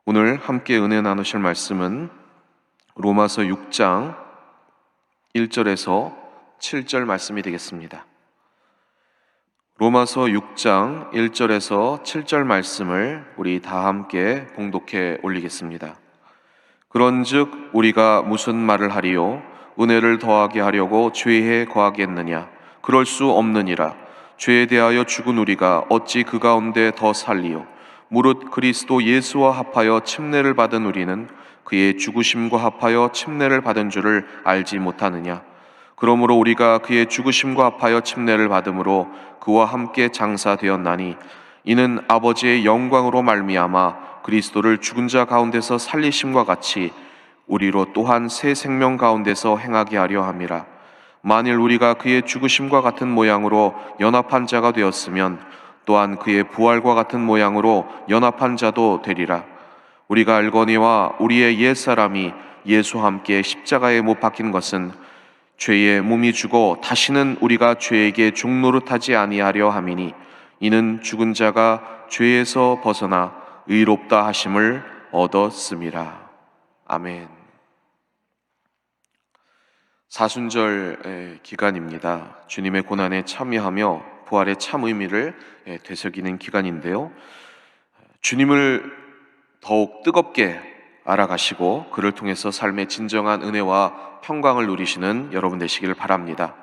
오늘 함께 은혜 나누실 말씀은 로마서 6장 1절에서 7절 말씀이 되겠습니다. 로마서 6장 1절에서 7절 말씀을 우리 다 함께 봉독해 올리겠습니다. 그런즉 우리가 무슨 말을 하리요? 은혜를 더하게 하려고 죄에 거하겠느냐? 그럴 수 없느니라. 죄에 대하여 죽은 우리가 어찌 그 가운데 더 살리요? 무릇 그리스도 예수와 합하여 침례를 받은 우리는 그의 죽으심과 합하여 침례를 받은 줄을 알지 못하느냐? 그러므로 우리가 그의 죽으심과 합하여 침례를 받음으로 그와 함께 장사되었나니 이는 아버지의 영광으로 말미암아 그리스도를 죽은 자 가운데서 살리심과 같이 우리로 또한 새 생명 가운데서 행하게 하려 함이라. 만일 우리가 그의 죽으심과 같은 모양으로 연합한 자가 되었으면 또한 그의 부활과 같은 모양으로 연합한 자도 되리라. 우리가 알거니와 우리의 옛사람이 예수와 함께 십자가에 못 박힌 것은 죄의 몸이 죽어 다시는 우리가 죄에게 종노릇하지 아니하려 함이니 이는 죽은 자가 죄에서 벗어나 의롭다 하심을 얻었음이라. 아멘. 사순절 기간입니다. 주님의 고난에 참여하며 부활의 참 의미를 되새기는 기간인데요. 주님을 더욱 뜨겁게 알아가시고 그를 통해서 삶의 진정한 은혜와 평강을 누리시는 여러분 되시기를 바랍니다.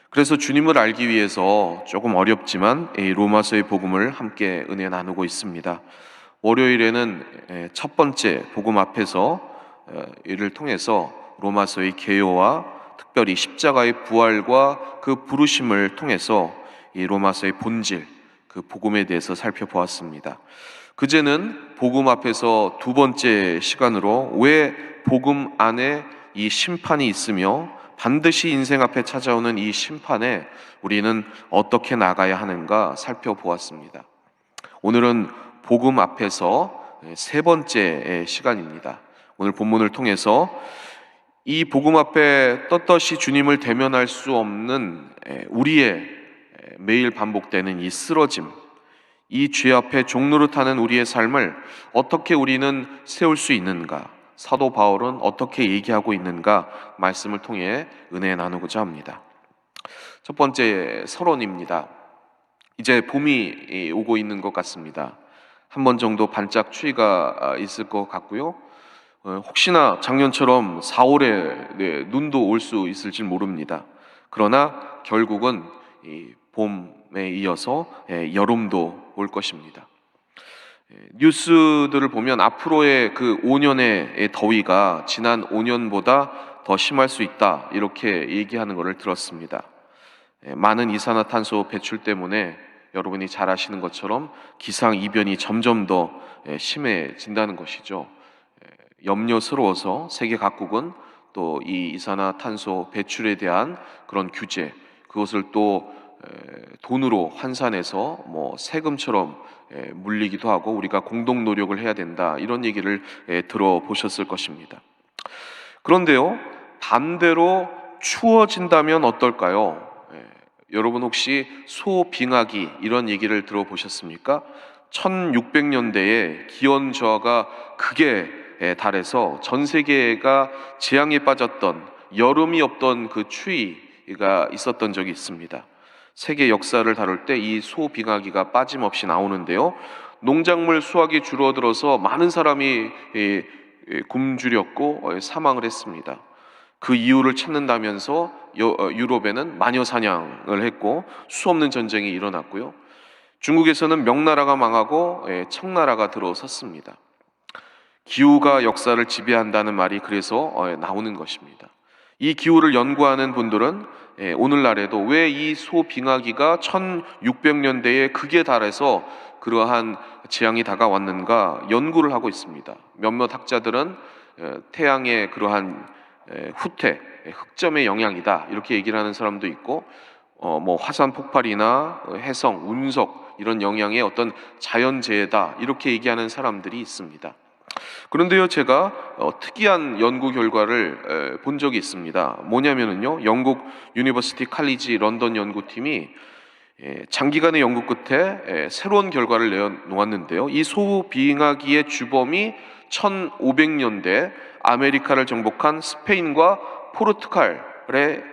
그래서 주님을 알기 위해서 조금 어렵지만 이 로마서의 복음을 함께 은혜 나누고 있습니다. 월요일에는 첫 번째 복음 앞에서 이를 통해서 로마서의 개요와 특별히 십자가의 부활과 그 부르심을 통해서 이 로마서의 본질, 그 복음에 대해서 살펴보았습니다. 그제는 복음 앞에서 두 번째 시간으로 왜 복음 안에 이 심판이 있으며 반드시 인생 앞에 찾아오는 이 심판에 우리는 어떻게 나가야 하는가 살펴보았습니다. 오늘은 복음 앞에서 세 번째 시간입니다. 오늘 본문을 통해서 이 복음 앞에 떳떳이 주님을 대면할 수 없는 우리의 매일 반복되는 이 쓰러짐, 이 죄 앞에 종노릇하는 우리의 삶을 어떻게 우리는 세울 수 있는가, 사도 바울은 어떻게 얘기하고 있는가 말씀을 통해 은혜 나누고자 합니다. 첫 번째 서론입니다. 이제 봄이 오고 있는 것 같습니다. 한 번 정도 반짝 추위가 있을 것 같고요. 혹시나 작년처럼 4월에 눈도 올 수 있을지 모릅니다. 그러나 결국은 이 봄에 이어서 여름도 올 것입니다. 뉴스들을 보면 앞으로의 그 5년의 더위가 지난 5년보다 더 심할 수 있다 이렇게 얘기하는 것을 들었습니다. 많은 이산화탄소 배출 때문에 여러분이 잘 아시는 것처럼 기상이변이 점점 더 심해진다는 것이죠. 염려스러워서 세계 각국은 또 이 이산화탄소 배출에 대한 그런 규제, 그것을 또 돈으로 환산해서 세금처럼 물리기도 하고 우리가 공동 노력을 해야 된다 이런 얘기를 들어보셨을 것입니다. 그런데요, 반대로 추워진다면 어떨까요? 여러분 혹시 소빙하기 이런 얘기를 들어보셨습니까? 1600년대에 기온 저하가 극에 달해서 전 세계가 재앙에 빠졌던, 여름이 없던 그 추위가 있었던 적이 있습니다. 세계 역사를 다룰 때 이 소빙하기가 빠짐없이 나오는데요, 농작물 수확이 줄어들어서 많은 사람이 굶주렸고 사망을 했습니다. 그 이유를 찾는다면서 유럽에는 마녀 사냥을 했고 수없는 전쟁이 일어났고요. 중국에서는 명나라가 망하고 청나라가 들어섰습니다. 기후가 역사를 지배한다는 말이 그래서 나오는 것입니다. 이 기후를 연구하는 분들은 오늘날에도 왜 이 소빙하기가 1600년대에 극에 달해서 그러한 재앙이 다가왔는가 연구를 하고 있습니다. 몇몇 학자들은 태양의 그러한 후퇴, 흑점의 영향이다 이렇게 얘기를 하는 사람도 있고 화산 폭발이나 해성, 운석 이런 영향의 어떤 자연재해다 이렇게 얘기하는 사람들이 있습니다. 그런데요, 제가 특이한 연구 결과를 본 적이 있습니다. 뭐냐면은요, 영국 유니버시티 칼리지 런던 연구팀이 장기간의 연구 끝에 새로운 결과를 내놓았는데요. 이 소비잉아기의 주범이 1500년대 아메리카를 정복한 스페인과 포르투갈의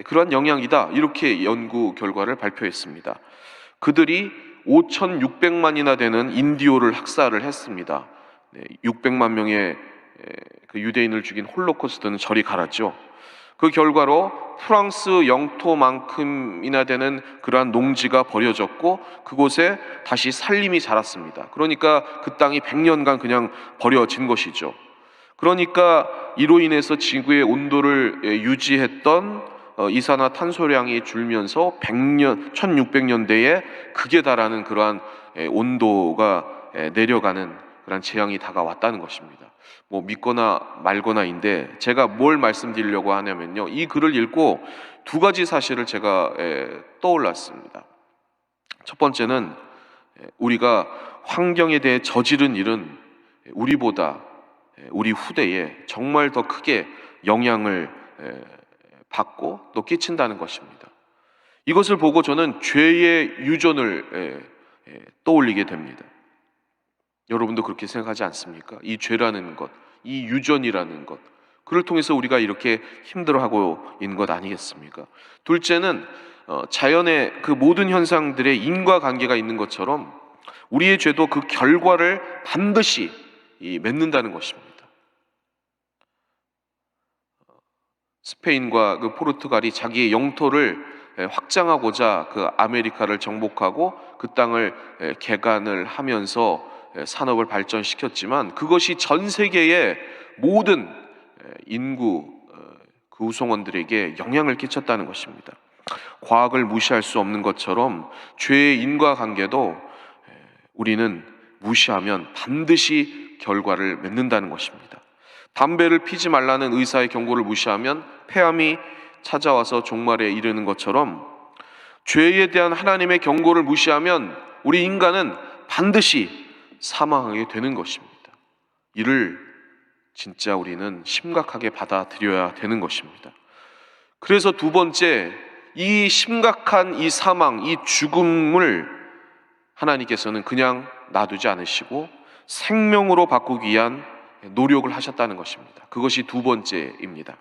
그러한 영향이다, 이렇게 연구 결과를 발표했습니다. 그들이 5,600만이나 되는 인디오를 학살을 했습니다. 600만 명의 그 유대인을 죽인 홀로코스트는 저리 가랐죠. 그 결과로 프랑스 영토만큼이나 되는 그러한 농지가 버려졌고 그곳에 다시 살림이 자랐습니다. 그러니까 그 땅이 100년간 그냥 버려진 것이죠. 그러니까 이로 인해서 지구의 온도를 유지했던 이산화탄소량이 줄면서 1600년대에 극에 달하는 그러한 온도가 내려가는 그런 재앙이 다가왔다는 것입니다. 뭐 믿거나 말거나인데, 제가 뭘 말씀드리려고 하냐면요, 이 글을 읽고 두 가지 사실을 제가 떠올랐습니다. 첫 번째는 우리가 환경에 대해 저지른 일은 우리보다 우리 후대에 정말 더 크게 영향을 받고 또 끼친다는 것입니다. 이것을 보고 저는 죄의 유전을 떠올리게 됩니다. 여러분도 그렇게 생각하지 않습니까? 이 죄라는 것, 이 유전이라는 것, 그를 통해서 우리가 이렇게 힘들어하고 있는 것 아니겠습니까? 둘째는 자연의 그 모든 현상들의 인과관계가 있는 것처럼 우리의 죄도 그 결과를 반드시 맺는다는 것입니다. 스페인과 그 포르투갈이 자기의 영토를 확장하고자 그 아메리카를 정복하고 그 땅을 개간을 하면서 산업을 발전시켰지만 그것이 전 세계의 모든 인구 그 구성원들에게 영향을 끼쳤다는 것입니다. 과학을 무시할 수 없는 것처럼 죄의 인과관계도 우리는 무시하면 반드시 결과를 맺는다는 것입니다. 담배를 피지 말라는 의사의 경고를 무시하면 폐암이 찾아와서 종말에 이르는 것처럼 죄에 대한 하나님의 경고를 무시하면 우리 인간은 반드시 사망하게 되는 것입니다. 이를 진짜 우리는 심각하게 받아들여야 되는 것입니다. 그래서 두 번째, 이 심각한 이 사망, 이 죽음을 하나님께서는 그냥 놔두지 않으시고 생명으로 바꾸기 위한 노력을 하셨다는 것입니다. 그것이 두 번째입니다.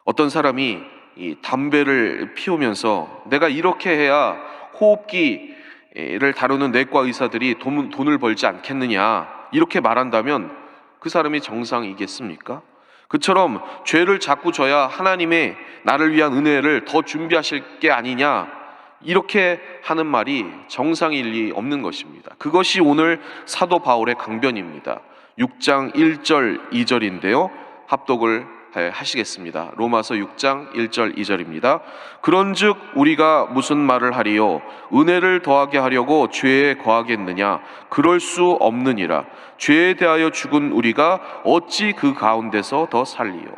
어떤 사람이 이 담배를 피우면서 내가 이렇게 해야 호흡기를 다루는 내과 의사들이 돈을 벌지 않겠느냐, 이렇게 말한다면 그 사람이 정상이겠습니까? 그처럼 죄를 자꾸 져야 하나님의 나를 위한 은혜를 더 준비하실 게 아니냐, 이렇게 하는 말이 정상일 리 없는 것입니다. 그것이 오늘 사도 바울의 강변입니다. 6장 1절 2절인데요 합독을 하시겠습니다. 로마서 6장 1절 2절입니다. 그런즉 우리가 무슨 말을 하리요? 은혜를 더하게 하려고 죄에 거하겠느냐? 그럴 수 없느니라. 죄에 대하여 죽은 우리가 어찌 그 가운데서 더 살리요?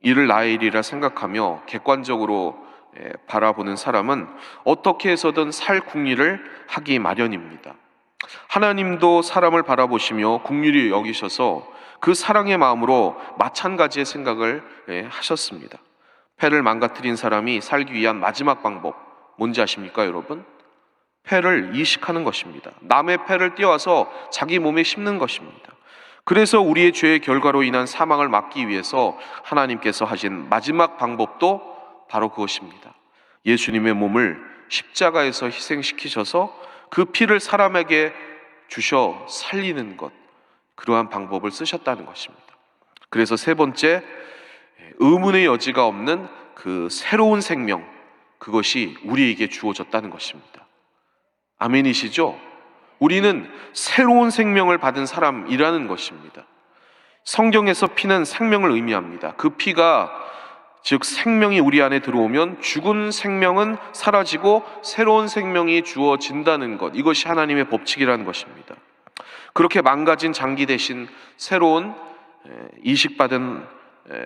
이를 나의 일이라 생각하며 객관적으로 바라보는 사람은 어떻게 해서든 살 궁리를 하기 마련입니다. 하나님도 사람을 바라보시며 긍휼히 여기셔서 그 사랑의 마음으로 마찬가지의 생각을 하셨습니다. 폐를 망가뜨린 사람이 살기 위한 마지막 방법 뭔지 아십니까, 여러분? 폐를 이식하는 것입니다. 남의 폐를 떼어와서 자기 몸에 심는 것입니다. 그래서 우리의 죄의 결과로 인한 사망을 막기 위해서 하나님께서 하신 마지막 방법도 바로 그것입니다. 예수님의 몸을 십자가에서 희생시키셔서 그 피를 사람에게 주셔 살리는 것, 그러한 방법을 쓰셨다는 것입니다. 그래서 세 번째, 의문의 여지가 없는 그 새로운 생명, 그것이 우리에게 주어졌다는 것입니다. 아멘이시죠? 우리는 새로운 생명을 받은 사람이라는 것입니다. 성경에서 피는 생명을 의미합니다. 그 피가, 즉 생명이 우리 안에 들어오면 죽은 생명은 사라지고 새로운 생명이 주어진다는 것, 이것이 하나님의 법칙이라는 것입니다. 그렇게 망가진 장기 대신 새로운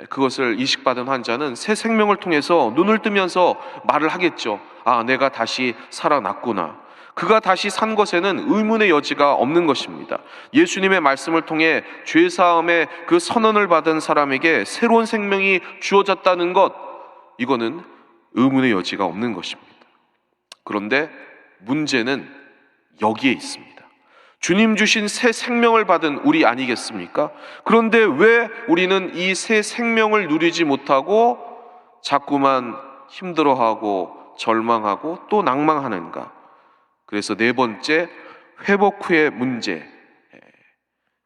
그것을 이식받은 환자는 새 생명을 통해서 눈을 뜨면서 말을 하겠죠. 아, 내가 다시 살아났구나. 그가 다시 산 것에는 의문의 여지가 없는 것입니다. 예수님의 말씀을 통해 죄사함의 그 선언을 받은 사람에게 새로운 생명이 주어졌다는 것, 이거는 의문의 여지가 없는 것입니다. 그런데 문제는 여기에 있습니다. 주님 주신 새 생명을 받은 우리 아니겠습니까? 그런데 왜 우리는 이 새 생명을 누리지 못하고 자꾸만 힘들어하고 절망하고 또 낭망하는가? 그래서 네 번째, 회복 후의 문제,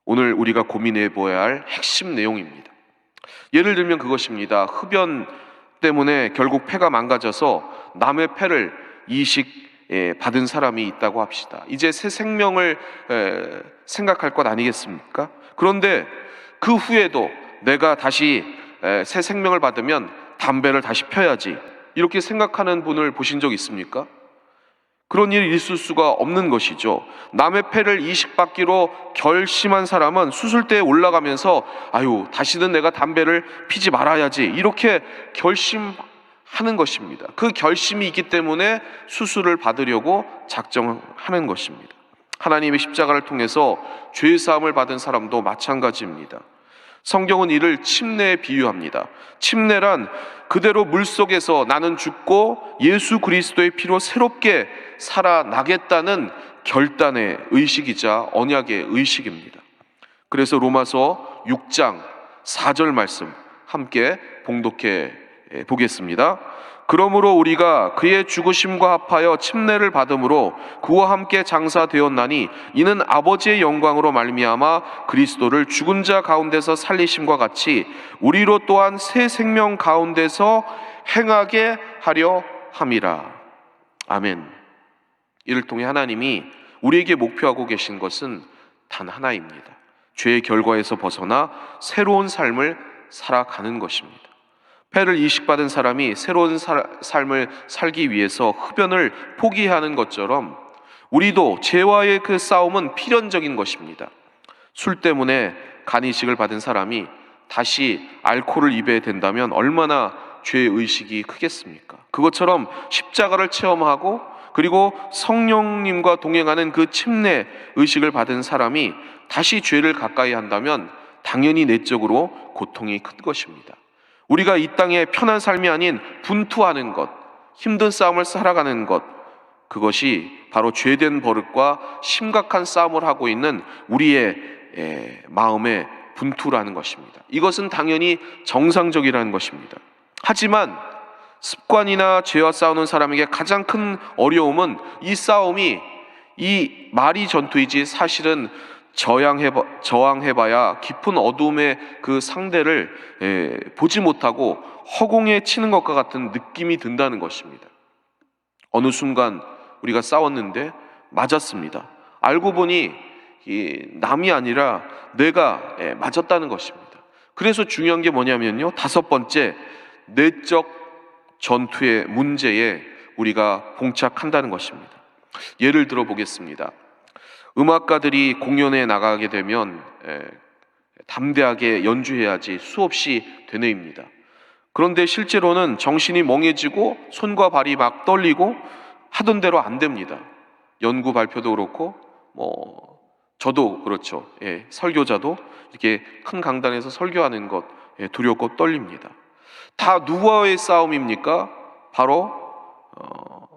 오늘 우리가 고민해 보아야 할 핵심 내용입니다. 예를 들면 그것입니다. 흡연 때문에 결국 폐가 망가져서 남의 폐를 받은 사람이 있다고 합시다. 이제 새 생명을 생각할 것 아니겠습니까? 그런데 그 후에도 내가 다시 새 생명을 받으면 담배를 다시 펴야지, 이렇게 생각하는 분을 보신 적 있습니까? 그런 일이 있을 수가 없는 것이죠. 남의 폐를 이식받기로 결심한 사람은 수술대에 올라가면서 다시는 내가 담배를 피지 말아야지, 이렇게 결심하는 것입니다. 그 결심이 있기 때문에 수술을 받으려고 작정하는 것입니다. 하나님의 십자가를 통해서 죄 사함을 받은 사람도 마찬가지입니다. 성경은 이를 침례에 비유합니다. 침례란 그대로 물속에서 나는 죽고 예수 그리스도의 피로 새롭게 살아나겠다는 결단의 의식이자 언약의 의식입니다. 그래서 로마서 6장 4절 말씀 함께 봉독해 보겠습니다. 그러므로 우리가 그의 죽으심과 합하여 침례를 받음으로 그와 함께 장사되었나니 이는 아버지의 영광으로 말미암아 그리스도를 죽은 자 가운데서 살리심과 같이 우리로 또한 새 생명 가운데서 행하게 하려 함이라. 아멘. 이를 통해 하나님이 우리에게 목표하고 계신 것은 단 하나입니다. 죄의 결과에서 벗어나 새로운 삶을 살아가는 것입니다. 폐를 이식받은 사람이 새로운 삶을 살기 위해서 흡연을 포기하는 것처럼 우리도 죄와의 그 싸움은 필연적인 것입니다. 술 때문에 간이식을 받은 사람이 다시 알코올을 입에 된다면 얼마나 죄의식이 크겠습니까? 그것처럼 십자가를 체험하고 그리고 성령님과 동행하는 그 침례 의식을 받은 사람이 다시 죄를 가까이 한다면 당연히 내적으로 고통이 큰 것입니다. 우리가 이 땅에 편한 삶이 아닌 분투하는 것, 힘든 싸움을 살아가는 것, 그것이 바로 죄된 버릇과 심각한 싸움을 하고 있는 우리의 마음의 분투라는 것입니다. 이것은 당연히 정상적이라는 것입니다. 하지만 습관이나 죄와 싸우는 사람에게 가장 큰 어려움은 이 싸움이 이 말이 전투이지 사실은 저항해봐야 깊은 어둠의 그 상대를 보지 못하고 허공에 치는 것과 같은 느낌이 든다는 것입니다. 어느 순간 우리가 싸웠는데 맞았습니다. 알고 보니 남이 아니라 내가 맞았다는 것입니다. 그래서 중요한 게 뭐냐면요, 다섯 번째, 내적 전투의 문제에 우리가 봉착한다는 것입니다. 예를 들어 보겠습니다. 음악가들이 공연에 나가게 되면 담대하게 연주해야지 수없이 되뇌입니다. 그런데 실제로는 정신이 멍해지고 손과 발이 막 떨리고 하던 대로 안 됩니다. 연구 발표도 그렇고 저도 그렇죠. 설교자도 이렇게 큰 강단에서 설교하는 것 두렵고 떨립니다. 다 누구와의 싸움입니까? 바로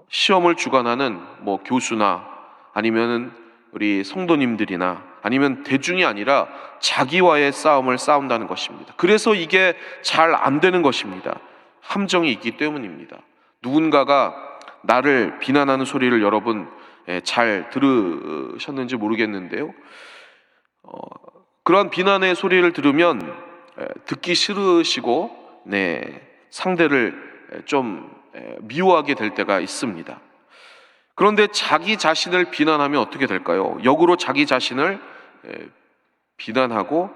시험을 주관하는 교수나 아니면은 우리 성도님들이나 아니면 대중이 아니라 자기와의 싸움을 싸운다는 것입니다. 그래서 이게 잘 안 되는 것입니다. 함정이 있기 때문입니다. 누군가가 나를 비난하는 소리를 여러분 잘 들으셨는지 모르겠는데요, 그런 비난의 소리를 들으면 듣기 싫으시고 상대를 좀 미워하게 될 때가 있습니다. 그런데 자기 자신을 비난하면 어떻게 될까요? 역으로 자기 자신을 비난하고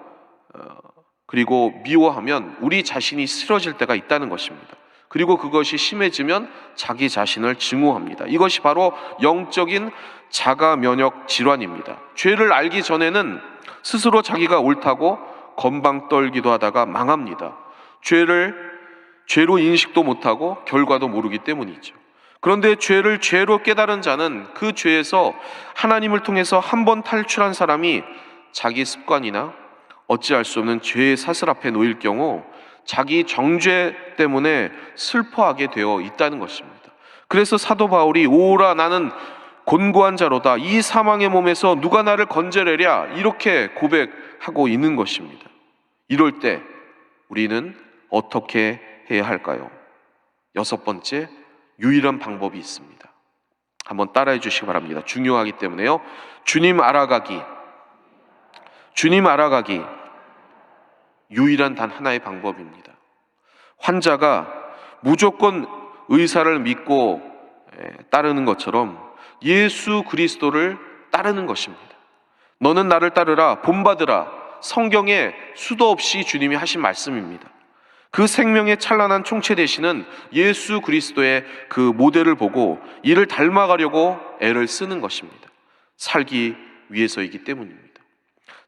그리고 미워하면 우리 자신이 싫어질 때가 있다는 것입니다. 그리고 그것이 심해지면 자기 자신을 증오합니다. 이것이 바로 영적인 자가 면역 질환입니다. 죄를 알기 전에는 스스로 자기가 옳다고 건방 떨기도 하다가 망합니다. 죄로 인식도 못하고 결과도 모르기 때문이죠. 그런데 죄를 죄로 깨달은 자는 그 죄에서 하나님을 통해서 한 번 탈출한 사람이 자기 습관이나 어찌할 수 없는 죄의 사슬 앞에 놓일 경우 자기 정죄 때문에 슬퍼하게 되어 있다는 것입니다. 그래서 사도 바울이 오라 나는 곤고한 자로다, 이 사망의 몸에서 누가 나를 건져내랴, 이렇게 고백하고 있는 것입니다. 이럴 때 우리는 어떻게 해야 할까요? 여섯 번째, 유일한 방법이 있습니다. 한번 따라해 주시기 바랍니다. 중요하기 때문에요. 주님 알아가기. 주님 알아가기. 유일한 단 하나의 방법입니다. 환자가 무조건 의사를 믿고 따르는 것처럼 예수 그리스도를 따르는 것입니다. 너는 나를 따르라, 본받으라. 성경에 수도 없이 주님이 하신 말씀입니다. 그 생명의 찬란한 총체 되시는 예수 그리스도의 그 모델을 보고 이를 닮아가려고 애를 쓰는 것입니다. 살기 위해서이기 때문입니다.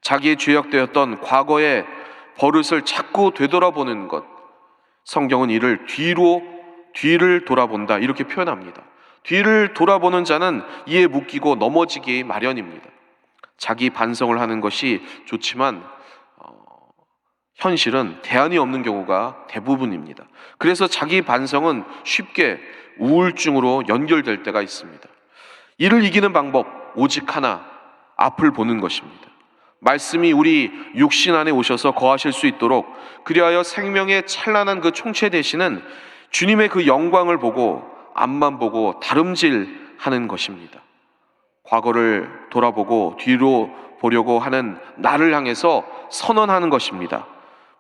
자기의 죄악되었던 과거의 버릇을 자꾸 되돌아보는 것, 성경은 이를 뒤를 돌아본다 이렇게 표현합니다. 뒤를 돌아보는 자는 이에 묶이고 넘어지기 마련입니다. 자기 반성을 하는 것이 좋지만 현실은 대안이 없는 경우가 대부분입니다. 그래서 자기 반성은 쉽게 우울증으로 연결될 때가 있습니다. 이를 이기는 방법 오직 하나, 앞을 보는 것입니다. 말씀이 우리 육신 안에 오셔서 거하실 수 있도록, 그리하여 생명의 찬란한 그 총체 되시는 주님의 그 영광을 보고 앞만 보고 다름질하는 것입니다. 과거를 돌아보고 뒤로 보려고 하는 나를 향해서 선언하는 것입니다.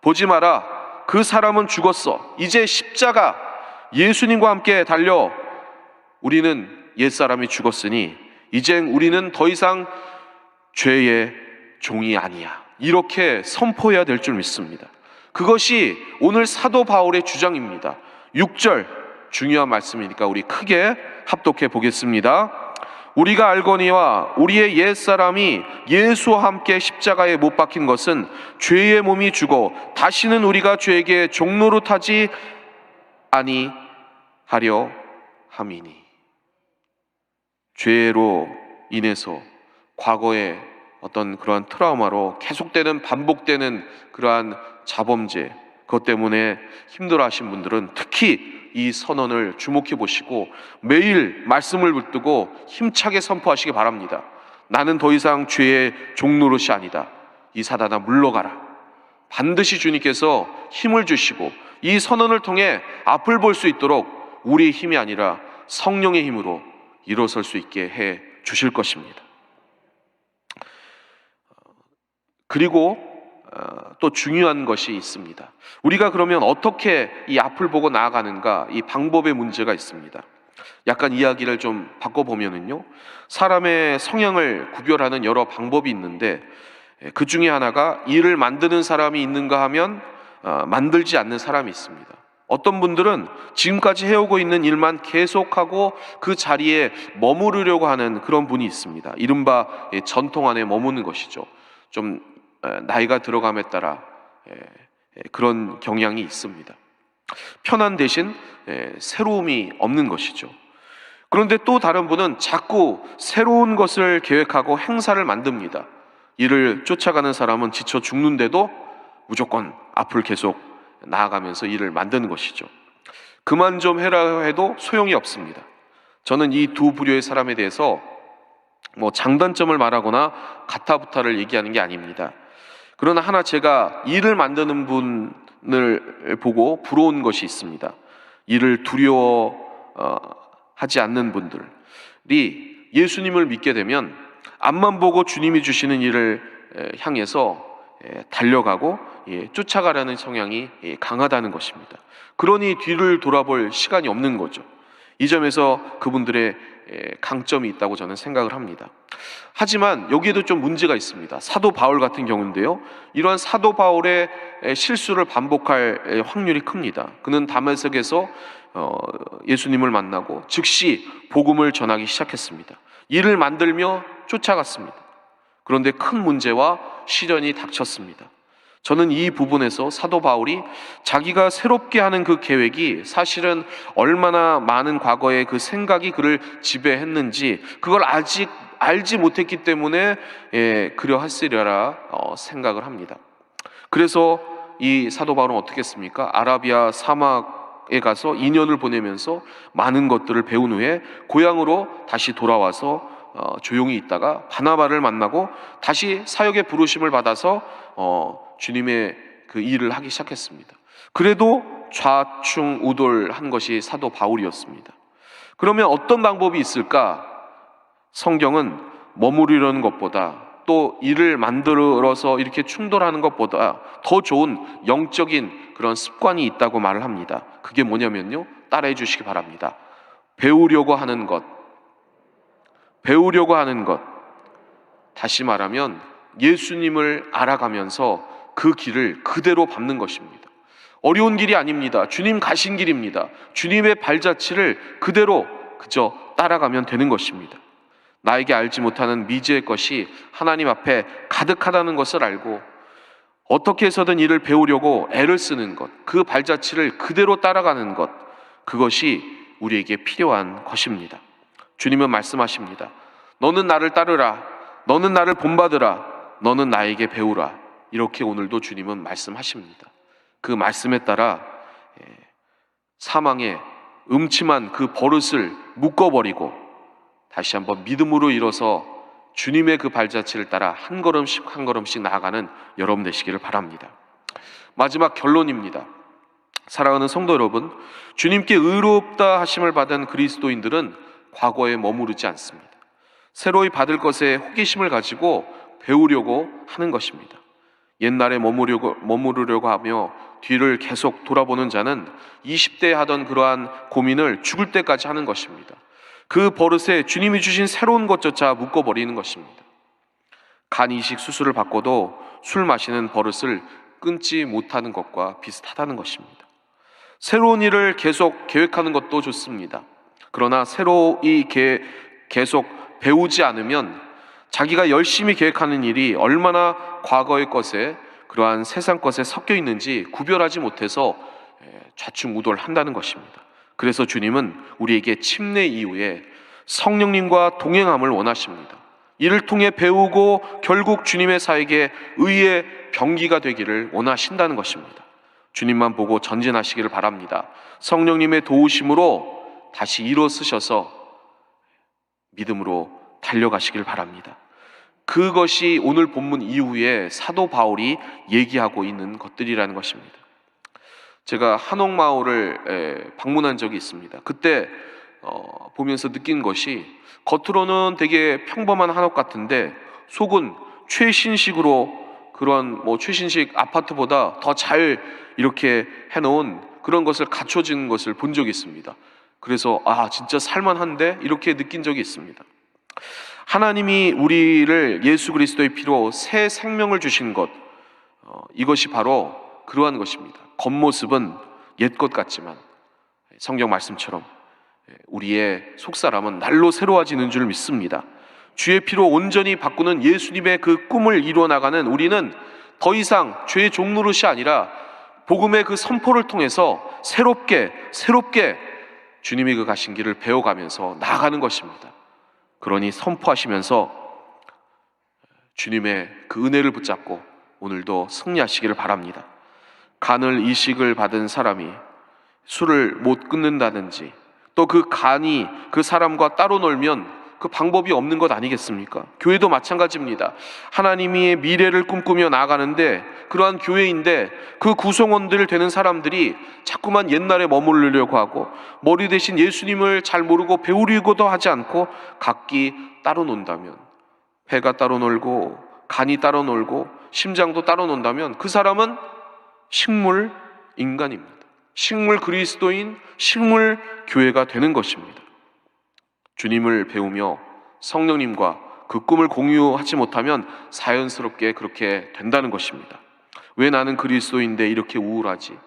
보지 마라, 그 사람은 죽었어. 이제 십자가, 예수님과 함께 달려 우리는 옛사람이 죽었으니 이젠 우리는 더 이상 죄의 종이 아니야. 이렇게 선포해야 될 줄 믿습니다. 그것이 오늘 사도 바울의 주장입니다. 6절 중요한 말씀이니까 우리 크게 합독해 보겠습니다. 우리가 알거니와 우리의 옛사람이 예수와 함께 십자가에 못 박힌 것은 죄의 몸이 죽어 다시는 우리가 죄에게 종노릇하지 아니하려 함이니. 죄로 인해서 과거의 어떤 그러한 트라우마로 계속되는 반복되는 그러한 자범죄, 그것 때문에 힘들어하신 분들은 특히 이 선언을 주목해 보시고 매일 말씀을 붙들고 힘차게 선포하시기 바랍니다. 나는 더 이상 죄의 종노릇이 아니다. 이 사단아 물러가라. 반드시 주님께서 힘을 주시고 이 선언을 통해 앞을 볼 수 있도록 우리의 힘이 아니라 성령의 힘으로 일어설 수 있게 해 주실 것입니다. 그리고 또 중요한 것이 있습니다. 우리가 그러면 어떻게 이 앞을 보고 나아가는가, 이 방법의 문제가 있습니다. 약간 이야기를 좀 바꿔보면은요, 사람의 성향을 구별하는 여러 방법이 있는데 그 중에 하나가 일을 만드는 사람이 있는가 하면 만들지 않는 사람이 있습니다. 어떤 분들은 지금까지 해오고 있는 일만 계속하고 그 자리에 머무르려고 하는 그런 분이 있습니다. 이른바 전통 안에 머무는 것이죠. 좀 나이가 들어감에 따라 그런 경향이 있습니다. 편한 대신 새로움이 없는 것이죠. 그런데 또 다른 분은 자꾸 새로운 것을 계획하고 행사를 만듭니다. 이를 쫓아가는 사람은 지쳐 죽는데도 무조건 앞을 계속 나아가면서 일을 만드는 것이죠. 그만 좀 해라 해도 소용이 없습니다. 저는 이 두 부류의 사람에 대해서 장단점을 말하거나 가타부타를 얘기하는 게 아닙니다. 그러나 하나 제가 일을 만드는 분을 보고 부러운 것이 있습니다. 일을 두려워하지 않는 분들이 예수님을 믿게 되면 앞만 보고 주님이 주시는 일을 향해서 달려가고 쫓아가려는 성향이 강하다는 것입니다. 그러니 뒤를 돌아볼 시간이 없는 거죠. 이 점에서 그분들의 강점이 있다고 저는 생각을 합니다. 하지만 여기에도 좀 문제가 있습니다. 사도 바울 같은 경우인데요, 이러한 사도 바울의 실수를 반복할 확률이 큽니다. 그는 다메섹에서 예수님을 만나고 즉시 복음을 전하기 시작했습니다. 일을 만들며 쫓아갔습니다. 그런데 큰 문제와 시련이 닥쳤습니다. 저는 이 부분에서 사도 바울이 자기가 새롭게 하는 그 계획이 사실은 얼마나 많은 과거의 그 생각이 그를 지배했는지 그걸 아직 알지 못했기 때문에 그러했으리라 생각을 합니다. 그래서 이 사도 바울은 어떻게 했습니까? 아라비아 사막에 가서 2년을 보내면서 많은 것들을 배운 후에 고향으로 다시 돌아와서 조용히 있다가 바나바를 만나고 다시 사역의 부르심을 받아서 주님의 그 일을 하기 시작했습니다. 그래도 좌충우돌한 것이 사도 바울이었습니다. 그러면 어떤 방법이 있을까? 성경은 머무르려는 것보다 또 일을 만들어서 이렇게 충돌하는 것보다 더 좋은 영적인 그런 습관이 있다고 말을 합니다. 그게 뭐냐면요, 따라해 주시기 바랍니다. 배우려고 하는 것. 다시 말하면 예수님을 알아가면서 그 길을 그대로 밟는 것입니다. 어려운 길이 아닙니다. 주님 가신 길입니다. 주님의 발자취를 그대로 그저 따라가면 되는 것입니다. 나에게 알지 못하는 미지의 것이 하나님 앞에 가득하다는 것을 알고 어떻게 해서든 이를 배우려고 애를 쓰는 것, 그 발자취를 그대로 따라가는 것, 그것이 우리에게 필요한 것입니다. 주님은 말씀하십니다. 너는 나를 따르라. 너는 나를 본받으라. 너는 나에게 배우라. 이렇게 오늘도 주님은 말씀하십니다. 그 말씀에 따라 사망의 음침한 그 버릇을 묶어버리고 다시 한번 믿음으로 일어서 주님의 그 발자취를 따라 한 걸음씩 한 걸음씩 나아가는 여러분 되시기를 바랍니다. 마지막 결론입니다. 사랑하는 성도 여러분, 주님께 의롭다 하심을 받은 그리스도인들은 과거에 머무르지 않습니다. 새로이 받을 것에 호기심을 가지고 배우려고 하는 것입니다. 옛날에 머무르려고 하며 뒤를 계속 돌아보는 자는 20대에 하던 그러한 고민을 죽을 때까지 하는 것입니다. 그 버릇에 주님이 주신 새로운 것조차 묶어버리는 것입니다. 간 이식 수술을 받고도 술 마시는 버릇을 끊지 못하는 것과 비슷하다는 것입니다. 새로운 일을 계속 계획하는 것도 좋습니다. 그러나 새로이 계속 배우지 않으면 자기가 열심히 계획하는 일이 얼마나 과거의 것에 그러한 세상 것에 섞여 있는지 구별하지 못해서 좌충우돌한다는 것입니다. 그래서 주님은 우리에게 침례 이후에 성령님과 동행함을 원하십니다. 이를 통해 배우고 결국 주님의 사역에 의의 병기가 되기를 원하신다는 것입니다. 주님만 보고 전진하시기를 바랍니다. 성령님의 도우심으로 다시 일어서셔서 믿음으로 달려가시길 바랍니다. 그것이 오늘 본문 이후에 사도 바울이 얘기하고 있는 것들이라는 것입니다. 제가 한옥마을을 방문한 적이 있습니다. 그때 보면서 느낀 것이 겉으로는 되게 평범한 한옥 같은데 속은 최신식으로 그런 최신식 아파트보다 더 잘 이렇게 해놓은 그런 것을 갖춰진 것을 본 적이 있습니다. 그래서 진짜 살만한데 이렇게 느낀 적이 있습니다. 하나님이 우리를 예수 그리스도의 피로 새 생명을 주신 것, 이것이 바로 그러한 것입니다. 겉모습은 옛 것 같지만 성경 말씀처럼 우리의 속사람은 날로 새로워지는 줄 믿습니다. 주의 피로 온전히 바꾸는 예수님의 그 꿈을 이루어나가는 우리는 더 이상 죄의 종노릇이 아니라 복음의 그 선포를 통해서 새롭게 주님이 그 가신 길을 배워가면서 나아가는 것입니다. 그러니 선포하시면서 주님의 그 은혜를 붙잡고 오늘도 승리하시기를 바랍니다. 간을 이식을 받은 사람이 술을 못 끊는다든지 또 그 간이 그 사람과 따로 놀면 그 방법이 없는 것 아니겠습니까? 교회도 마찬가지입니다. 하나님의 미래를 꿈꾸며 나아가는데 그러한 교회인데 그 구성원들 되는 사람들이 자꾸만 옛날에 머무르려고 하고 머리 대신 예수님을 잘 모르고 배우려고도 하지 않고 각기 따로 논다면, 배가 따로 놀고 간이 따로 놀고 심장도 따로 논다면 그 사람은 식물 인간입니다. 식물 그리스도인, 식물 교회가 되는 것입니다. 주님을 배우며 성령님과 그 꿈을 공유하지 못하면 자연스럽게 그렇게 된다는 것입니다. 왜 나는 그리스도인데 이렇게 우울하지?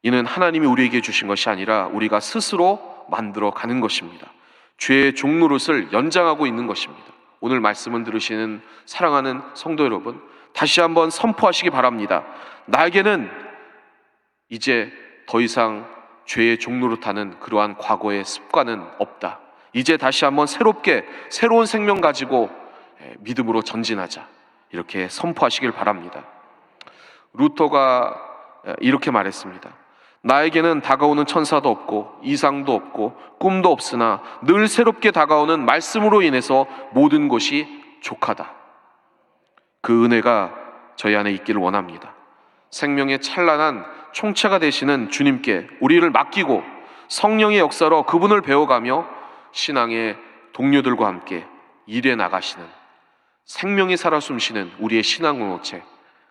이는 하나님이 우리에게 주신 것이 아니라 우리가 스스로 만들어 가는 것입니다. 죄의 종노릇을 연장하고 있는 것입니다. 오늘 말씀을 들으시는 사랑하는 성도 여러분, 다시 한번 선포하시기 바랍니다. 나에게는 이제 더 이상 죄의 종노릇하는 그러한 과거의 습관은 없다. 이제 다시 한번 새로운 생명 가지고 믿음으로 전진하자. 이렇게 선포하시길 바랍니다. 루터가 이렇게 말했습니다. 나에게는 다가오는 천사도 없고 이상도 없고 꿈도 없으나 늘 새롭게 다가오는 말씀으로 인해서 모든 것이 족하다. 그 은혜가 저희 안에 있기를 원합니다. 생명의 찬란한 총체가 되시는 주님께 우리를 맡기고 성령의 역사로 그분을 배워가며 신앙의 동료들과 함께 일해 나가시는, 생명이 살아 숨쉬는 우리의 신앙 공동체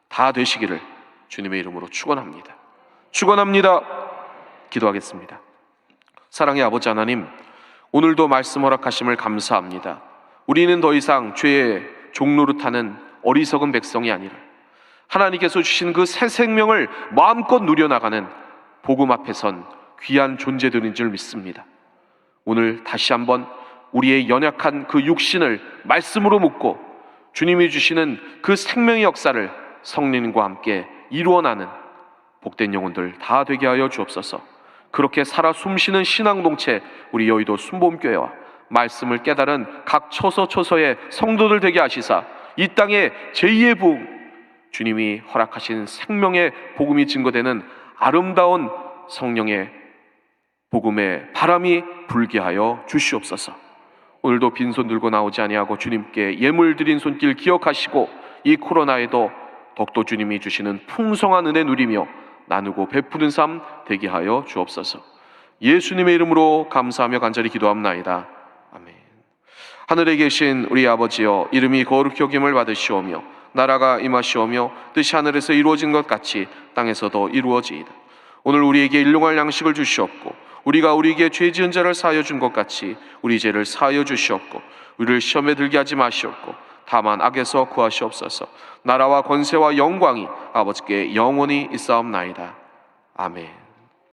다 되시기를 주님의 이름으로 축원합니다. 축원합니다. 기도하겠습니다. 사랑의 아버지 하나님, 오늘도 말씀 허락하심을 감사합니다. 우리는 더 이상 죄의 종노릇하는 어리석은 백성이 아니라 하나님께서 주신 그 새 생명을 마음껏 누려나가는 복음 앞에 선 귀한 존재들인 줄 믿습니다. 오늘 다시 한번 우리의 연약한 그 육신을 말씀으로 묶고 주님이 주시는 그 생명의 역사를 성령님과 함께 이루어나는 복된 영혼들 다 되게 하여 주옵소서. 그렇게 살아 숨쉬는 신앙동체 우리 여의도 순복음교회와 말씀을 깨달은 각 처소처소의 성도들 되게 하시사 이 땅에 제2의 복음, 주님이 허락하신 생명의 복음이 증거되는 아름다운 성령의 복음의 바람이 불게 하여 주시옵소서. 오늘도 빈손 들고 나오지 아니하고 주님께 예물 드린 손길 기억하시고 이 코로나에도 더욱더 주님이 주시는 풍성한 은혜 누리며 나누고 베푸는 삶 되게 하여 주옵소서. 예수님의 이름으로 감사하며 간절히 기도합나이다. 아멘. 하늘에 계신 우리 아버지여, 이름이 거룩히 여김을 받으시오며 나라가 임하시오며 뜻이 하늘에서 이루어진 것 같이 땅에서도 이루어지이다. 오늘 우리에게 일용할 양식을 주시옵고 우리가 우리에게 죄 지은 자를 사하여 준 것 같이 우리 죄를 사하여 주시옵고 우리를 시험에 들게 하지 마시옵고 다만 악에서 구하시옵소서. 나라와 권세와 영광이 아버지께 영원히 있사옵나이다. 아멘.